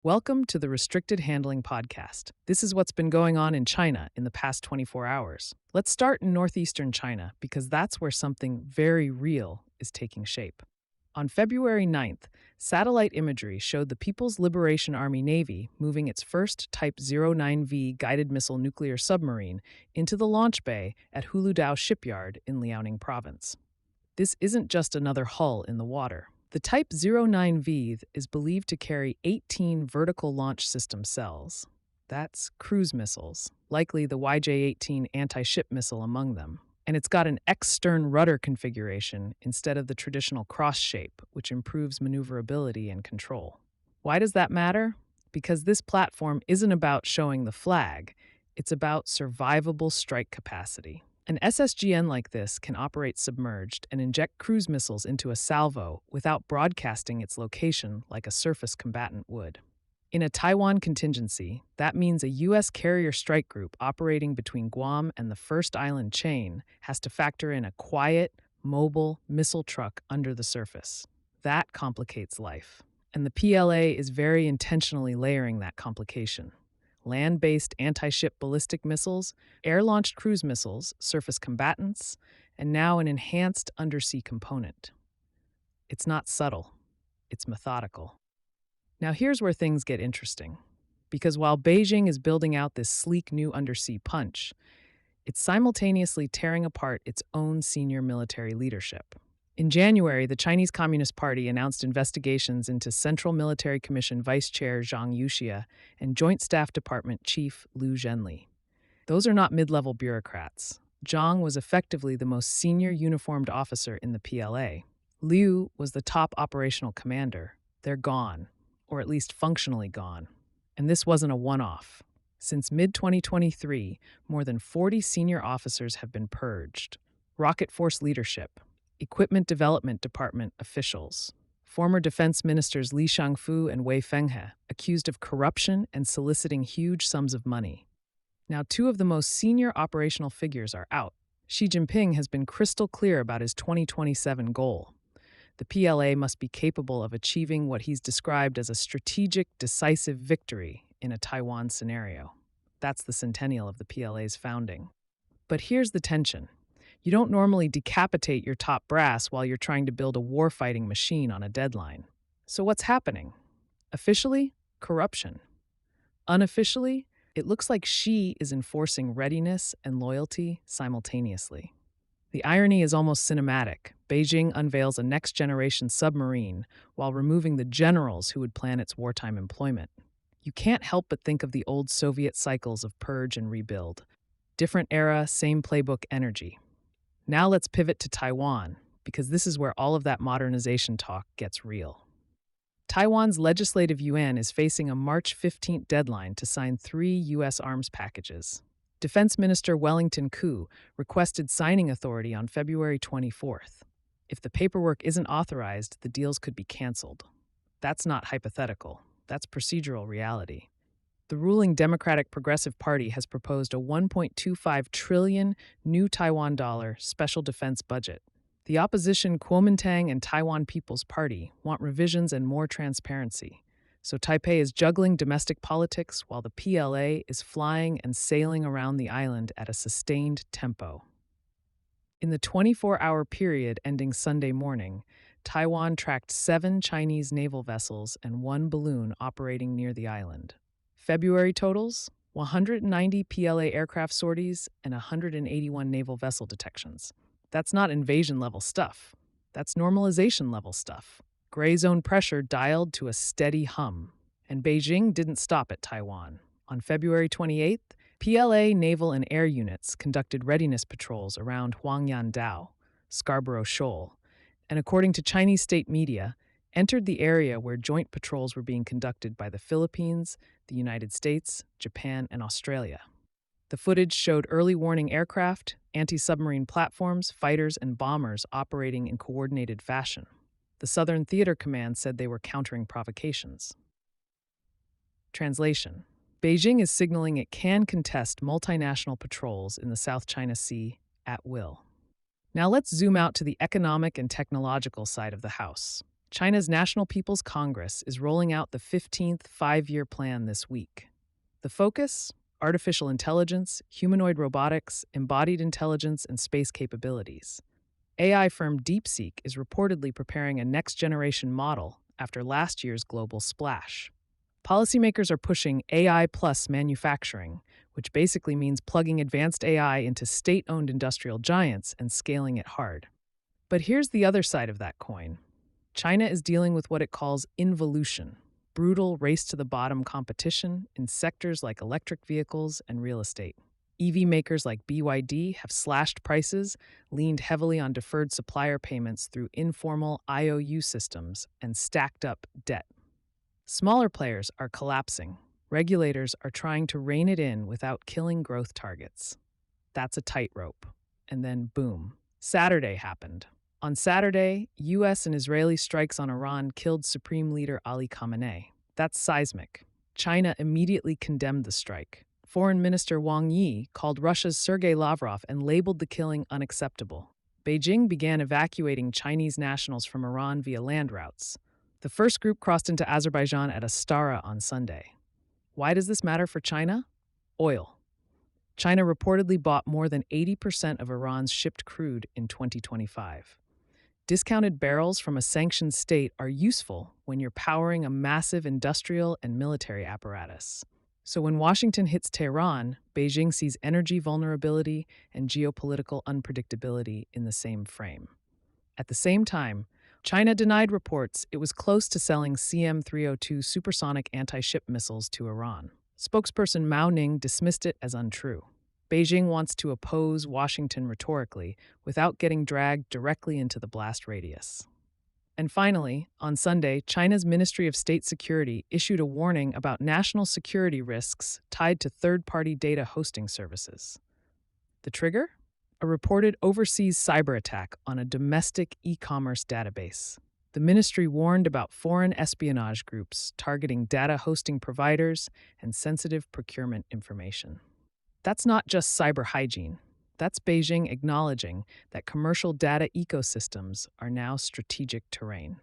Welcome to the Restricted Handling Podcast. This is what's been going on in China in the past 24 hours. Let's start in northeastern China because that's where something very real is taking shape. On February 9th, satellite imagery showed the People's Liberation Army Navy moving its first Type 09V guided missile nuclear submarine into the launch bay at Huludao Shipyard in Liaoning Province. This isn't just another hull in the water. The Type 09V is believed to carry 18 vertical launch system cells. That's cruise missiles, likely the YJ-18 anti-ship missile among them. And it's got an X-stern rudder configuration instead of the traditional cross shape, which improves maneuverability and control. Why does that matter? Because this platform isn't about showing the flag, it's about survivable strike capacity. An SSGN like this can operate submerged and inject cruise missiles into a salvo without broadcasting its location like a surface combatant would. In a Taiwan contingency, that means a U.S. carrier strike group operating between Guam and the First Island chain has to factor in a quiet, mobile missile truck under the surface. That complicates life. And the PLA is very intentionally layering that complication. Land-based anti-ship ballistic missiles, air-launched cruise missiles, surface combatants, and now an enhanced undersea component. It's not subtle, it's methodical. Now here's where things get interesting. Because while Beijing is building out this sleek new undersea punch, it's simultaneously tearing apart its own senior military leadership. In January, the Chinese Communist Party announced investigations into Central Military Commission Vice Chair Zhang Youxia and Joint Staff Department Chief Zhenli. Those are not mid-level bureaucrats. Zhang was effectively the most senior uniformed officer in the PLA. Liu was the top operational commander. They're gone, or at least functionally gone. And this wasn't a one-off. Since mid-2023, more than 40 senior officers have been purged. Rocket Force leadership, Equipment Development Department officials, former defense ministers Li Shangfu and Wei Fenghe, accused of corruption and soliciting huge sums of money. Now, two of the most senior operational figures are out. Xi Jinping has been crystal clear about his 2027 goal. The PLA must be capable of achieving what he's described as a strategic, decisive victory in a Taiwan scenario. That's the centennial of the PLA's founding. But here's the tension. You don't normally decapitate your top brass while you're trying to build a warfighting machine on a deadline. So what's happening? Officially, corruption. Unofficially, it looks like Xi is enforcing readiness and loyalty simultaneously. The irony is almost cinematic. Beijing unveils a next-generation submarine while removing the generals who would plan its wartime employment. You can't help but think of the old Soviet cycles of purge and rebuild. Different era, same playbook energy. Now let's pivot to Taiwan, because this is where all of that modernization talk gets real. Taiwan's legislative yuan is facing a March 15th deadline to sign 3 U.S. arms packages. Defense Minister Wellington Koo requested signing authority on February 24th. If the paperwork isn't authorized, the deals could be canceled. That's not hypothetical. That's procedural reality. The ruling Democratic Progressive Party has proposed a 1.25 trillion new Taiwan dollar special defense budget. The opposition Kuomintang and Taiwan People's Party want revisions and more transparency. So Taipei is juggling domestic politics while the PLA is flying and sailing around the island at a sustained tempo. In the 24-hour period ending Sunday morning, Taiwan tracked 7 Chinese naval vessels and 1 balloon operating near the island. February totals: 190 PLA aircraft sorties and 181 naval vessel detections. That's not invasion-level stuff. That's normalization-level stuff. Gray zone pressure dialed to a steady hum. And Beijing didn't stop at Taiwan. On February 28th, PLA naval and air units conducted readiness patrols around Huangyandao, Scarborough Shoal, and according to Chinese state media, entered the area where joint patrols were being conducted by the Philippines, the United States, Japan, and Australia. The footage showed early warning aircraft, anti-submarine platforms, fighters, and bombers operating in coordinated fashion. The Southern Theater Command said they were countering provocations. Translation: Beijing is signaling it can contest multinational patrols in the South China Sea at will. Now let's zoom out to the economic and technological side of the house. China's National People's Congress is rolling out the 15th five-year plan this week. The focus? Artificial intelligence, humanoid robotics, embodied intelligence, and space capabilities. AI firm DeepSeek is reportedly preparing a next-generation model after last year's global splash. Policymakers are pushing AI plus manufacturing, which basically means plugging advanced AI into state-owned industrial giants and scaling it hard. But here's the other side of that coin. China is dealing with what it calls involution, brutal race-to-the-bottom competition in sectors like electric vehicles and real estate. EV makers like BYD have slashed prices, leaned heavily on deferred supplier payments through informal IOU systems, and stacked up debt. Smaller players are collapsing. Regulators are trying to rein it in without killing growth targets. That's a tightrope. And then boom, Saturday happened. On Saturday, U.S. and Israeli strikes on Iran killed Supreme Leader Ali Khamenei. That's seismic. China immediately condemned the strike. Foreign Minister Wang Yi called Russia's Sergei Lavrov and labeled the killing unacceptable. Beijing began evacuating Chinese nationals from Iran via land routes. The first group crossed into Azerbaijan at Astara on Sunday. Why does this matter for China? Oil. China reportedly bought more than 80% of Iran's shipped crude in 2025. Discounted barrels from a sanctioned state are useful when you're powering a massive industrial and military apparatus. So when Washington hits Tehran, Beijing sees energy vulnerability and geopolitical unpredictability in the same frame. At the same time, China denied reports it was close to selling CM-302 supersonic anti-ship missiles to Iran. Spokesperson Mao Ning dismissed it as untrue. Beijing wants to oppose Washington rhetorically without getting dragged directly into the blast radius. And finally, on Sunday, China's Ministry of State Security issued a warning about national security risks tied to third-party data hosting services. The trigger? A reported overseas cyber attack on a domestic e-commerce database. The ministry warned about foreign espionage groups targeting data hosting providers and sensitive procurement information. That's not just cyber hygiene. That's Beijing acknowledging that commercial data ecosystems are now strategic terrain.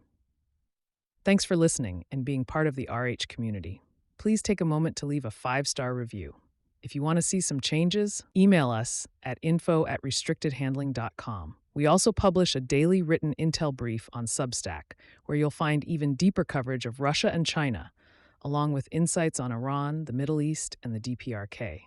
Thanks for listening and being part of the RH community. Please take a moment to leave a 5-star review. If you want to see some changes, email us at info@restrictedhandling.com. We also publish a daily written intel brief on Substack, where you'll find even deeper coverage of Russia and China, along with insights on Iran, the Middle East, and the DPRK.